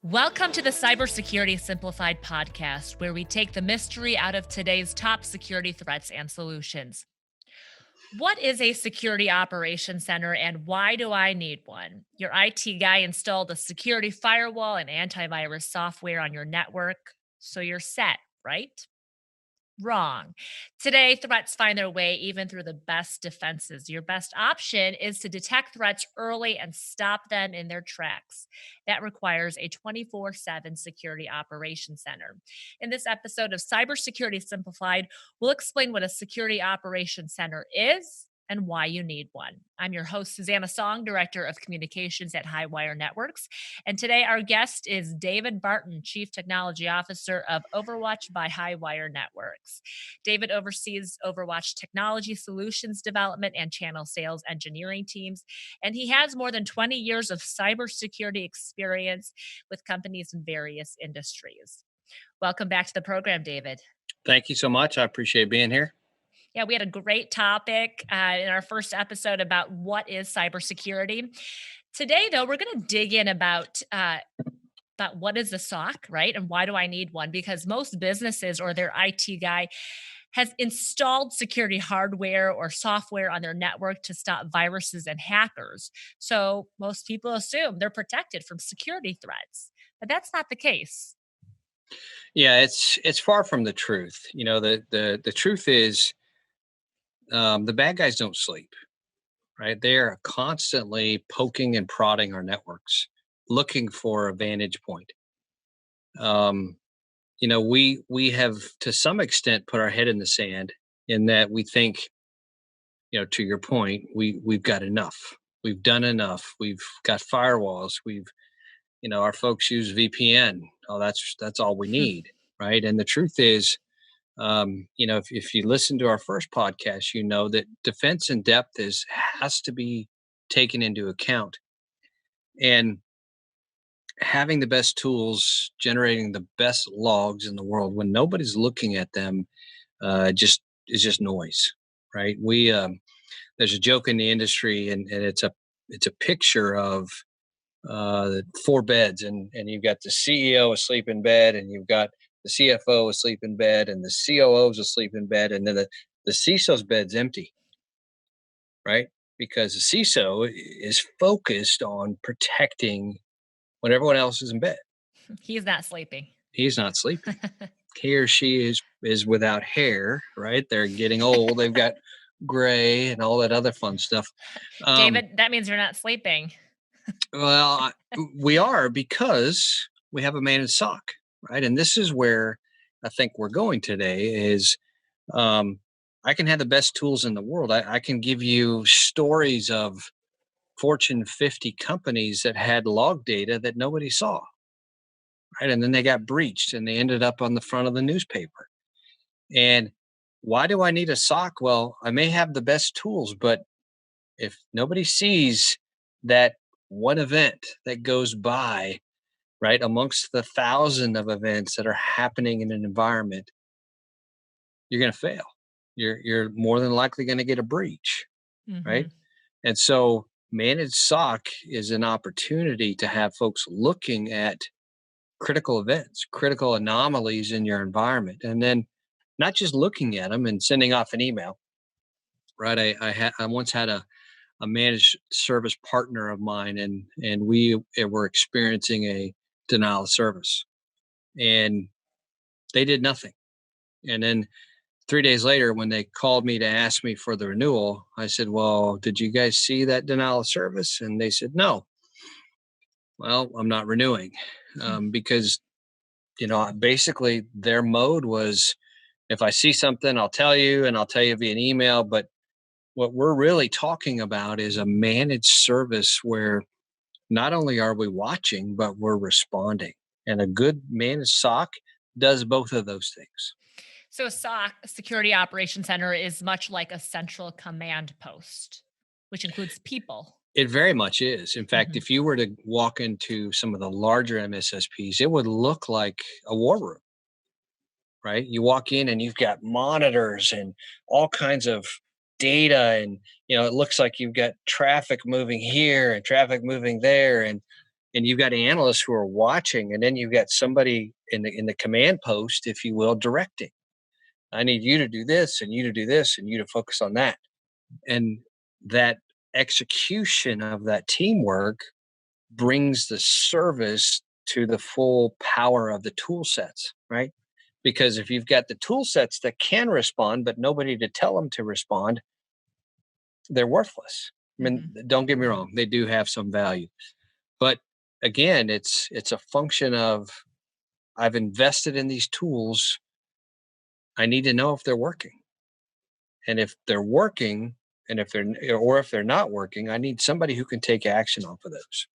Welcome to the Cybersecurity Simplified podcast, where we take the mystery out of today's top security threats and solutions. What is a security operations center and why do I need one? Your IT guy installed a security firewall and antivirus software on your network, so you're set, right? Wrong. Today, threats find their way even through the best defenses. Your best option is to detect threats early and stop them in their tracks. That requires a 24/7 security operations center. In this episode of Cybersecurity Simplified, we'll explain what a security operations center is and why you need one. I'm your host, Susanna, Director of Communications at Highwire Networks. And today, our guest is David Barton, Chief Technology Officer of Overwatch by Highwire Networks. David oversees Overwatch technology solutions development and channel sales engineering teams, and he has more than 20 years of cybersecurity experience with companies in various industries. Welcome back to the program, David. Thank you so much. I appreciate being here. Yeah, we had a great topic in our first episode about what is cybersecurity. Today, though, we're going to dig in about what is a SOC, right? And why do I need one? Because most businesses or their IT guy has installed security hardware or software on their network to stop viruses and hackers. So most people assume they're protected from security threats, but that's not the case. Yeah, it's far from the truth. The truth is the bad guys don't sleep, right? They are constantly poking and prodding our networks, looking for a vantage point. Um, we have to some extent put our head in the sand in that we think, to your point, we've got enough. We've done enough. We've got firewalls. Our folks use VPN. Oh, that's all we need, right? And the truth is, if you listen to our first podcast, you know that defense in depth has to be taken into account, and having the best tools, generating the best logs in the world when nobody's looking at them, just is just noise, right? We There's a joke in the industry, and it's a picture of four beds, and you've got the CEO asleep in bed, and you've got the CFO asleep in bed, and the COO's asleep in bed, and then the CISO's bed's empty, right? Because the CISO is focused on protecting when everyone else is in bed. He's not sleeping. He's not sleeping. He or she is without hair, right? They're getting old. They've got gray and all that other fun stuff. Um, David, that means you're not sleeping. Well, we are because we have a managed SOC, right? And this is where I think we're going today is um, I can have the best tools in the world. I can give you stories of Fortune 50 companies that had log data that nobody saw, right? And then they got breached and they ended up on the front of the newspaper. And why do I need a SOC? Well, I may have the best tools, but if nobody sees that one event that goes by, right, amongst the thousand of events that are happening in an environment, you're going to fail. You're more than likely going to get a breach, right? Mhm. And so managed SOC is an opportunity to have folks looking at critical events, critical anomalies in your environment, and then not just looking at them and sending off an email, right? I once had a managed service partner of mine, and we were experiencing a denial of service, and they did nothing. And then 3 days later, when they called me to ask me for the renewal, I said, well, did you guys see that denial of service? And they said, no. Well, I'm not renewing, because basically their mode was, if I see something, I'll tell you, and I'll tell you via an email. But what we're really talking about is a managed service where not only are we watching, but we're responding. And a good managed SOC does both of those things. So a SOC, a security operations center, is much like a central command post, which includes people. It very much is. In fact, Mhm. if you were to walk into some of the larger MSSPs, it would look like a war room, right? You walk in and you've got monitors and all kinds of data, and it looks like you've got traffic moving here and traffic moving there, and and you've got analysts who are watching, and then you've got somebody in the command post, if you will, directing. I need you to do this, and you to do this, and you to focus on that. And that execution of that teamwork brings the service to the full power of the tool sets, right? Because if you've got the tool sets that can respond, but nobody to tell them to respond, they're worthless. I mean, Mhm. don't get me wrong, they do have some value. But again, it's a function of I've invested in these tools. I need to know if they're working. And if they're working, and if they're not working, I need somebody who can take action off of those.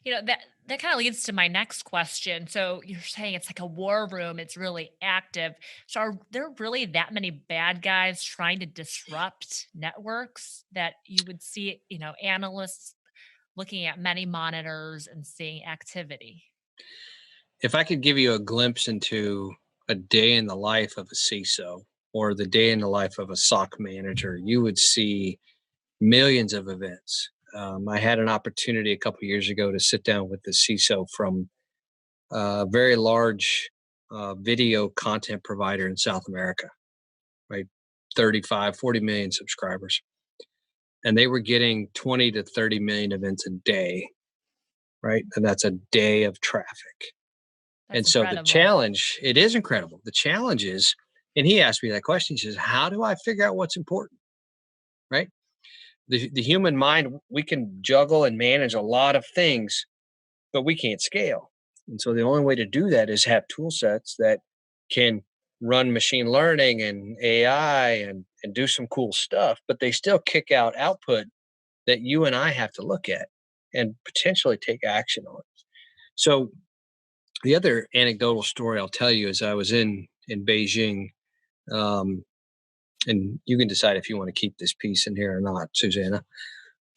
That kind of leads to my next question. So you're saying it's like a war room, it's really active. So are there really that many bad guys trying to disrupt networks that you would see, analysts looking at many monitors and seeing activity? If I could give you a glimpse into a day in the life of a CISO or the day in the life of a SOC manager, you would see millions of events. I had an opportunity a couple years ago to sit down with the CISO from a very large video content provider in South America, right? 35, 40 million subscribers. And they were getting 20 to 30 million events a day, right? And that's a day of traffic. That's And so the incredible. challenge, it is incredible. The challenge is, and he asked me that question, he says, how do I figure out what's important? Right? The human mind, we can juggle and manage a lot of things, but we can't scale. And so the only way to do that is have tool sets that can run machine learning and AI and do some cool stuff, but they still kick out output that you and I have to look at and potentially take action on. So the other anecdotal story I'll tell you is I was in Beijing, um, and you can decide if you want to keep this piece in here or not, Susanna.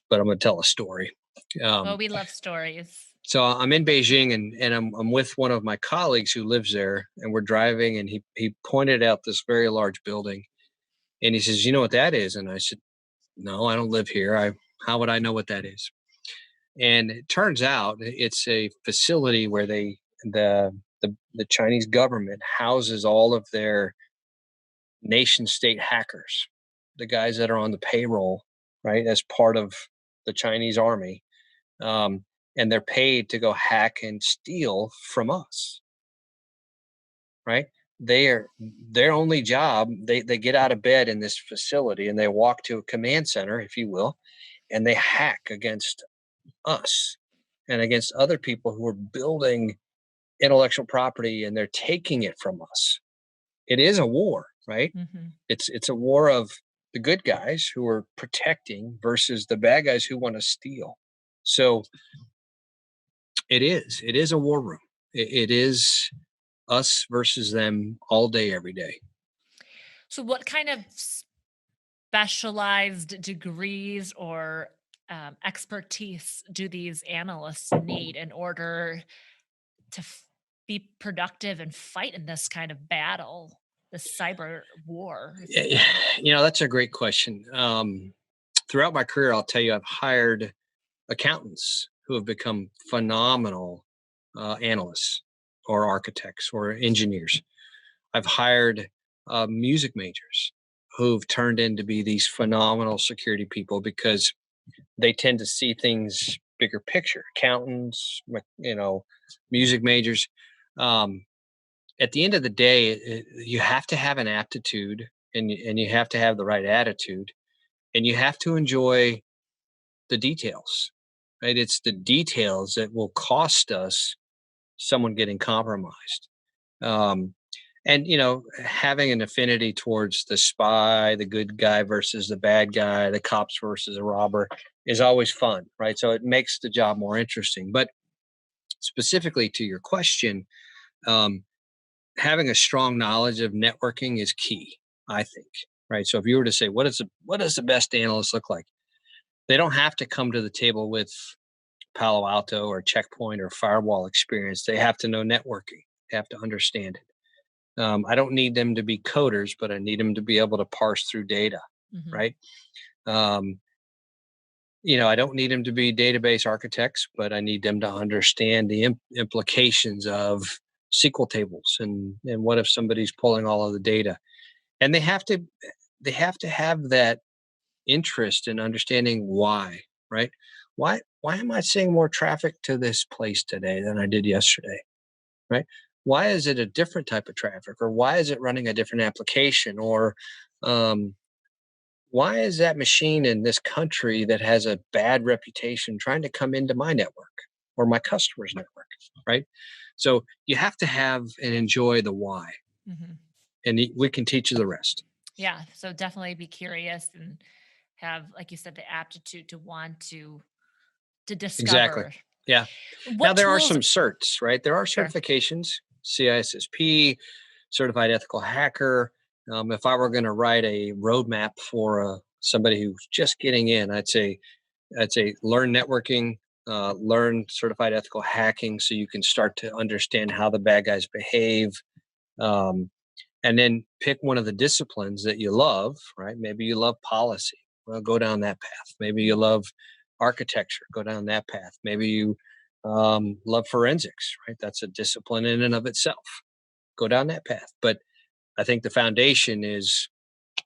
But I'm going to tell a story. Oh, Um, we love stories. so I'm in Beijing, and I'm with one of my colleagues who lives there, and we're driving, and he pointed out this very large building, and he says, "You know what that is?" And I said, "No, I don't live here. I How would I know what that is?" And it turns out it's a facility where the Chinese government houses all of their nation state hackers, the guys that are on the payroll, right, as part of the Chinese army, um, and they're paid to go hack and steal from us, right? Their only job. They get out of bed in this facility and they walk to a command center, if you will, and they hack against us and against other people who are building intellectual property and they're taking it from us. It is a war, right? Mhm. It's a war of the good guys who are protecting versus the bad guys who want to steal. So it is a war room. It is us versus them all day, every day. So what kind of specialized degrees or expertise do these analysts need in order to be productive and fight in this kind of battle, this cyber war, if you Yeah, will? that's a great question. Throughout my career, I'll tell you, I've hired accountants who have become phenomenal analysts or architects or engineers. I've hired music majors who've turned into be these phenomenal security people because they tend to see things bigger picture. Accountants, music majors. Um, at the end of the day, you have to have an aptitude and you have to have the right attitude and you have to enjoy the details. Right? It's the details that will cost us someone getting compromised. Um, and having an affinity towards the spy, the good guy versus the bad guy, the cops versus a robber is always fun, right? So it makes the job more interesting. But specifically to your question, um, having a strong knowledge of networking is key, I think, right? So if you were to say, what does the best analyst look like? They don't have to come to the table with Palo Alto or Checkpoint or firewall experience. They have to know networking. They have to understand it. I don't need them to be coders, but I need them to be able to parse through data, Mhm. right? Um, I don't need them to be database architects, but I need them to understand the implications of SQL tables and what if somebody's pulling all of the data. And they have to have that interest in understanding why, right? Why am I seeing more traffic to this place today than I did yesterday? Right? Why is it a different type of traffic, or why is it running a different application, or um, why is that machine in this country that has a bad reputation trying to come into my network or my customer's network, right? So you have to have and enjoy the why, Mhm. and we can teach you the rest. Yeah, so definitely be curious and have, like you said, the aptitude to want to Exactly. discover. Yeah. Now What there are tools? some certs, right? There are Sure. certifications, CISSP, certified ethical hacker. If I were going to write a roadmap for somebody who's just getting in, I'd say learn networking, learn certified ethical hacking, so you can start to understand how the bad guys behave, um, and then pick one of the disciplines that you love. Right? Maybe you love policy. Well, go down that path. Maybe you love architecture. Go down that path. Maybe you love forensics. Right? That's a discipline in and of itself. Go down that path. But I think the foundation is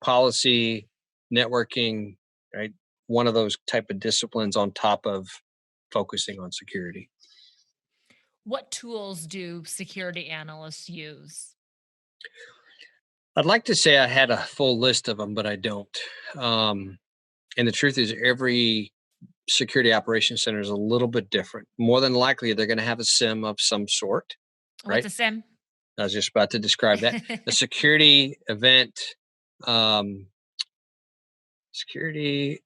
policy, networking, right? One of those type of disciplines on top of focusing on security. What tools do security analysts use? I'd like to say I had a full list of them, but I don't. Um, and the truth is, every security operations center is a little bit different. More than likely, they're going to have a SIM of some sort, What's right? a SIM? I was just about to describe that. A um, security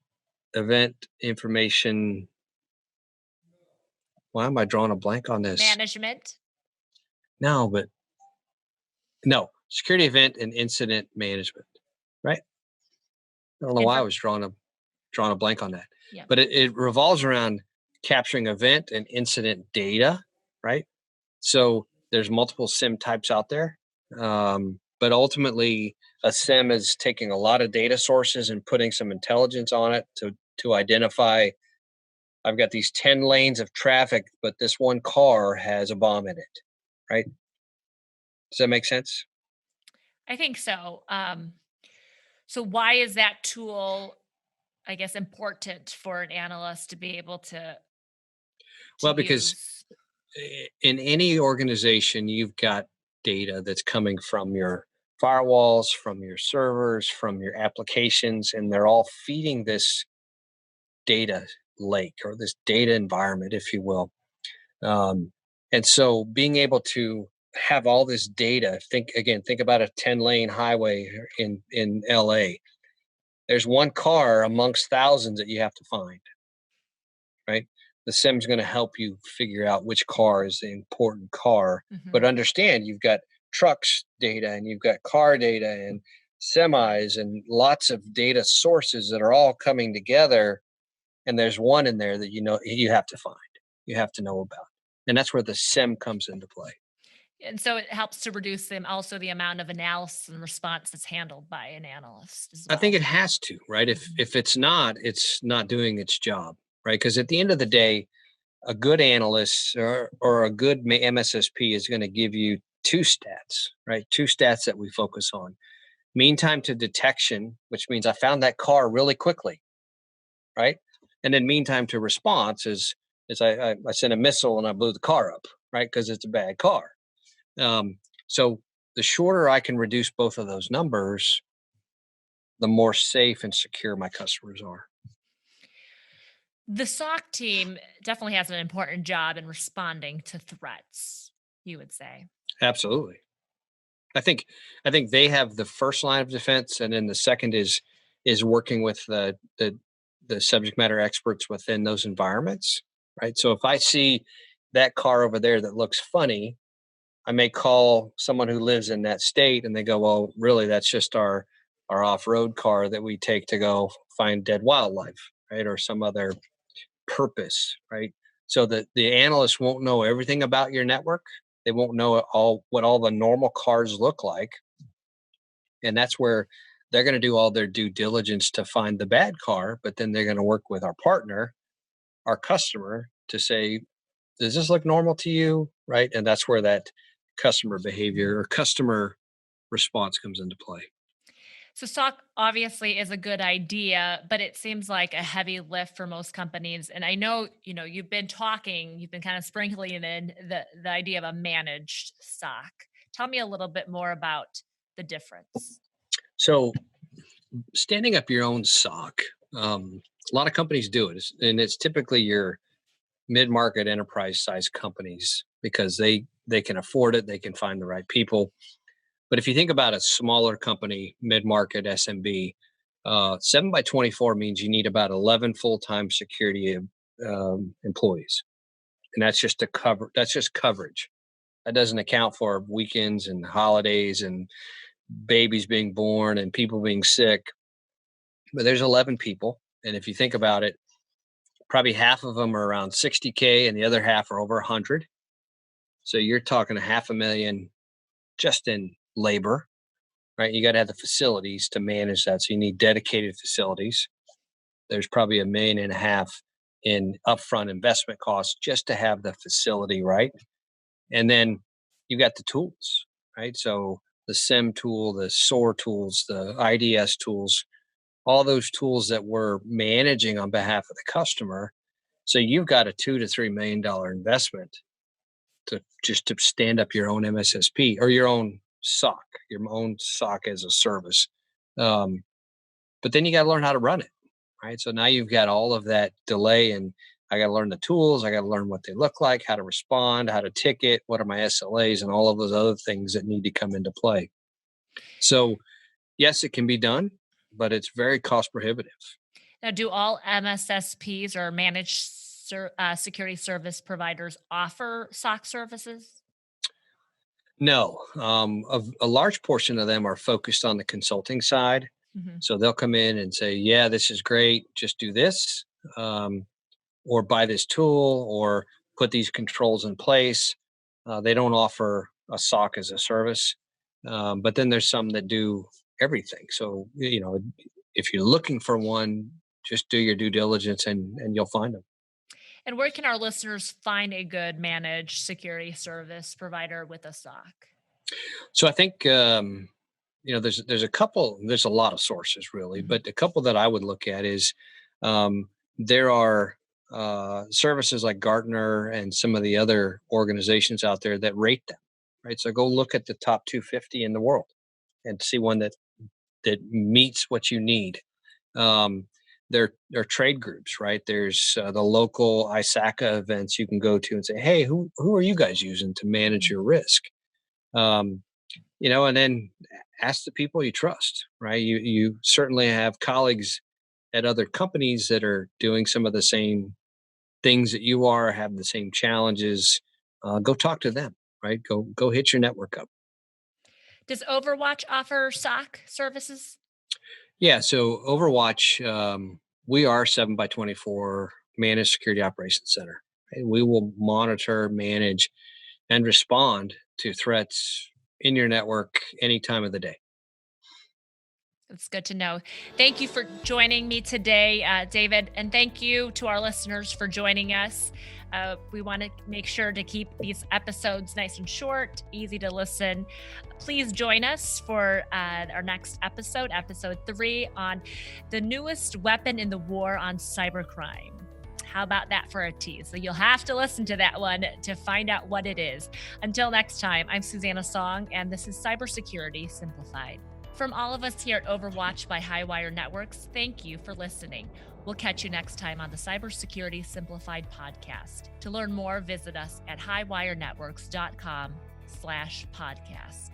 event information. Why am I drawing a blank on this? Management. No, but no, security event and incident management, right? I don't know why I Inform was drawing a blank on that, Yeah. but it revolves around capturing event and incident data, right? So there's multiple SIM types out there, but ultimately a SIM is taking a lot of data sources and putting some intelligence on it to identify. I've got these 10 lanes of traffic, but this one car has a bomb in it, right? Does that make sense? I think so. So why is that tool, I guess, important for an analyst to be able to Well, because use? in any organization, you've got data that's coming from your firewalls, from your servers, from your applications, and they're all feeding this data lake or this data environment, if you will. Um, and so being able to have all this data, think about a 10-lane highway in LA. There's one car amongst thousands that you have to find, right? The SIM's going to help you figure out which car is the important car, but Mhm. understand you've got trucks data and you've got car data and semis and lots of data sources that are all coming together. And there's one in there that you have to find, you have to know about. And that's where the SIM comes into play. And so it helps to reduce the amount of analysis and response that's handled by an analyst as I think well. it has to, right? If Mhm. if it's not doing its job, right? Because at the end of the day, a good analyst or a good MSSP is going to give you two stats, right? Two stats that we focus on. Mean time to detection, which means I found that car really quickly, right? And then mean time to response is I sent a missile and I blew the car up, right? Because it's a bad car. So the shorter I can reduce both of those numbers, the more safe and secure my customers are. The SOC team definitely has an important job in responding to threats, you would say. Absolutely. I think I think they have the first line of defense, and then the second is working with the subject matter experts within those environments, right? So if I see that car over there that looks funny, I may call someone who lives in that state, and they go, "Well, really, that's just our off road car that we take to go find dead wildlife, right, or some other purpose, right?" So that the analyst won't know everything about your network. They won't know all what all the normal cars look like, and that's where they're going to do all their due diligence to find the bad car, but then they're going to work with our partner, our customer, to say, does this look normal to you? Right. And that's where that customer behavior or customer response comes into play. So SOC obviously is a good idea, but it seems like a heavy lift for most companies. And I know, you've been kind of sprinkling in the idea of a managed SOC. Tell me a little bit more about the difference. So standing up your own SOC, a lot of companies do it, and it's typically your mid-market enterprise size companies because they can afford it, they can find the right people. But if you think about a smaller company, mid-market SMB, 7 by 24 means you need about 11 full-time security employees, and that's just to cover. That's just coverage. That doesn't account for weekends and holidays and babies being born and people being sick. But there's 11 people, and if you think about it, probably half of them are around 60K, and the other half are over 100. So you're talking a half a million just in labor, right? You got to have the facilities to manage that. So you need dedicated facilities. There's probably 1.5 million in upfront investment costs just to have the facility, right? And then you got the tools, right? So the SIM tool, the SOAR tools, the IDS tools, all those tools that we're managing on behalf of the customer. So you've got a $2 to $3 million investment to just to stand up your own MSSP or your own SOC, your own SOC as a service. But then you got to learn how to run it, right? So now you've got all of that delay, and I got to learn the tools. I got to learn what they look like, how to respond, how to ticket, what are my SLAs, and all of those other things that need to come into play. So yes, it can be done, but it's very cost prohibitive. Now, do all MSSPs or security service providers offer SOC services? No, a large portion of them are focused on the consulting side. Mhm. So they'll come in and say, "Yeah, this is great. Just do this, um, or buy this tool, or put these controls in place." They don't offer a SOC as a service, but then there's some that do everything. So if you're looking for one, just do your due diligence, and you'll find them. And where can our listeners find a good managed security service provider with a SOC? So I think there's a couple. There's a lot of sources really, Mhm. but a couple that I would look at is there are services like Gartner and some of the other organizations out there that rate them. Right, so go look at the top 250 in the world and see one that meets what you need. Um, there are trade groups, right? There's the local ISACA events you can go to and say, hey, who are you guys using to manage Mhm. your risk? Um, and then ask the people you trust, right? You certainly have colleagues at other companies that are doing some of the same things that you are, have the same challenges. Go talk to them, right? Go hit your network up. Does Overwatch offer SOC services? Yeah. So Overwatch, we are 7 by 24 managed security operations center. Right? We will monitor, manage, and respond to threats in your network any time of the day. It's good to know. Thank you for joining me today, David, and thank you to our listeners for joining us. We want to make sure to keep these episodes nice and short, easy to listen. Please join us for our next episode, episode 3, on the newest weapon in the war on cybercrime. How about that for a tease? So you'll have to listen to that one to find out what it is. Until next time, I'm Susanna Song, and this is Cybersecurity Simplified. From all of us here at Overwatch by Highwire Networks, thank you for listening. We'll catch you next time on the Cybersecurity Simplified podcast. To learn more, visit us at highwirenetworks.com/podcast.